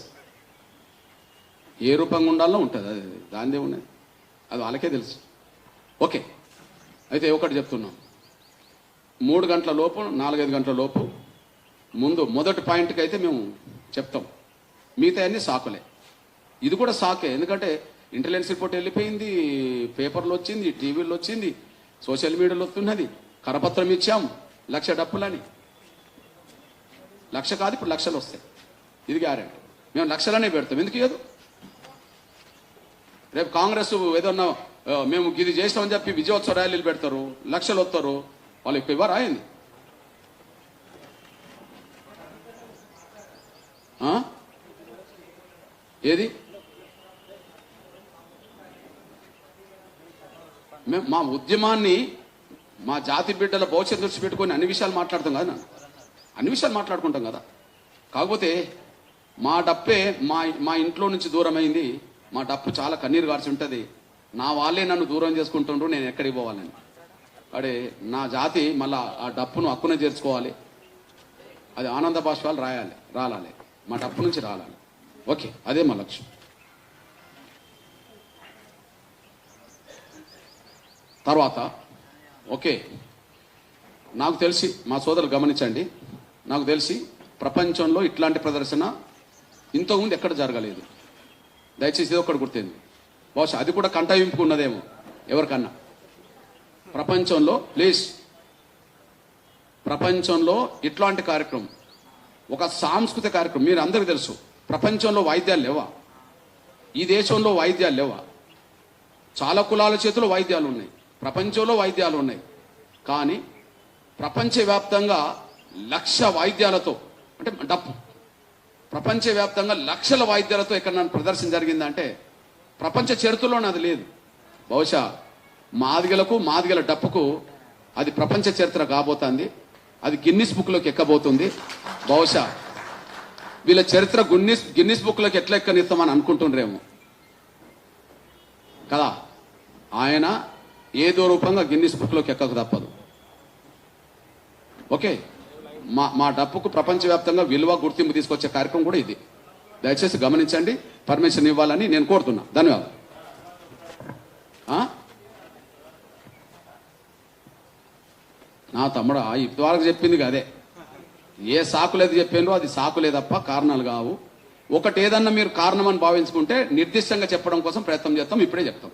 ఏ రూపంగా ఉండాలో ఉంటుంది, అది దానిదే ఉన్నది, అది వాళ్ళకే తెలుసు. ఓకే, అయితే ఒకటి చెప్తున్నాం, 3 గంటల లోపు 4-5 గంటల లోపు ముందు మొదటి పాయింట్కి అయితే మేము చెప్తాం. మిగతా అన్ని సాకులే. ఇది కూడా సాకే, ఎందుకంటే ఇంటెలిజెన్స్ రిపోర్ట్ వెళ్ళిపోయింది, పేపర్లో వచ్చింది, టీవీలో వచ్చింది, సోషల్ మీడియాలో వస్తున్నది. కరపత్రం ఇచ్చాం 1,00,000 డప్పులని. 1,00,000 కాదు, ఇప్పుడు 1,00,000 వస్తాయి. ఇది గ్యారెంటీ. మేము 1,00,000 పెడతాం. ఎందుకు ఇవ్వదు? రేపు కాంగ్రెస్ ఏదన్నా మేము ఇది చేసినామని చెప్పి విజయోత్సవ ర్యాలీలు పెడతారు, 1,00,000 వస్తారు, వాళ్ళు ఎక్కువ ఇవ్వరు. అయింది ఏది? మేము మా ఉద్యమాన్ని, మా జాతి బిడ్డల భవిష్యత్తు దృష్టి పెట్టుకొని అన్ని విషయాలు మాట్లాడతాం కదా, అన్ని విషయాలు మాట్లాడుకుంటాం కదా. కాకపోతే మా డప్పే మా ఇంట్లో నుంచి దూరమైంది. మా డప్పు చాలా కన్నీరు గార్చి ఉంటుంది. నా వాళ్ళే నన్ను దూరం చేసుకుంటుండ్రు, నేను ఎక్కడికి పోవాలని. అడే నా జాతి మళ్ళా ఆ డప్పును హక్కున చేర్చుకోవాలి, అది ఆనంద బాష్పాలు రాలాలి, మా డప్పు నుంచి రాలాలి. ఓకే, అదే మా లక్ష్యం. తర్వాత ఓకే, నాకు తెలిసి మా సోదరులు గమనించండి, నాకు తెలిసి ప్రపంచంలో ఇట్లాంటి ప్రదర్శన ఇంతకుముందు ఎక్కడ జరగలేదు. దయచేసి ఇది ఒక్కటి గుర్తింది. బహుశా అది కూడా కంటవింపుకు ఉన్నదేమో ఎవరికన్నా. ప్రపంచంలో ప్లీజ్, ప్రపంచంలో ఇట్లాంటి కార్యక్రమం, ఒక సాంస్కృతిక కార్యక్రమం. మీరు అందరికీ తెలుసు, ప్రపంచంలో వాయిద్యాలు లేవా? ఈ దేశంలో వాయిద్యాలు లేవా? చాలా కులాల చేతిలో వాయిద్యాలు ఉన్నాయి, ప్రపంచంలో వాయిద్యాలు ఉన్నాయి. కానీ ప్రపంచవ్యాప్తంగా 1,00,000 వాయిద్యాలతో, అంటే డప్పు, ప్రపంచవ్యాప్తంగా 1,00,000 వాయిద్యాలతో ఎక్కడ ప్రదర్శన జరిగిందంటే ప్రపంచ చరిత్రలోనే అది లేదు. బహుశా మాదిగల డప్పుకు అది ప్రపంచ చరిత్ర కాబోతుంది. అది గిన్నిస్ బుక్లోకి ఎక్కబోతుంది. బహుశా వీళ్ళ చరిత్ర గిన్నిస్ బుక్లోకి ఎట్లా ఎక్కనిస్తామని అనుకుంటుండ్రేమో. కదా, ఆయన ఏదో రూపంగా గిన్నిస్ బుక్లోకి ఎక్కక తప్పదు. ఓకే, మా డప్పుకు ప్రపంచవ్యాప్తంగా విలువ గుర్తింపు తీసుకొచ్చే కార్యక్రమం కూడా ఇది. దయచేసి గమనించండి, పర్మిషన్ ఇవ్వాలని నేను కోరుతున్నా. ధన్యవాదాలు. నా తమ్ముడు ఇప్పటివరకు చెప్పింది అదే. ఏ సాకు లేదు చెప్పారో అది సాకులే తప్ప కారణాలు కావు. ఒకటి ఏదన్నా మీరు కారణం అని భావించుకుంటే నిర్దిష్టంగా చెప్పడం కోసం ప్రయత్నం చేస్తాం. ఇప్పుడే చెప్తాం.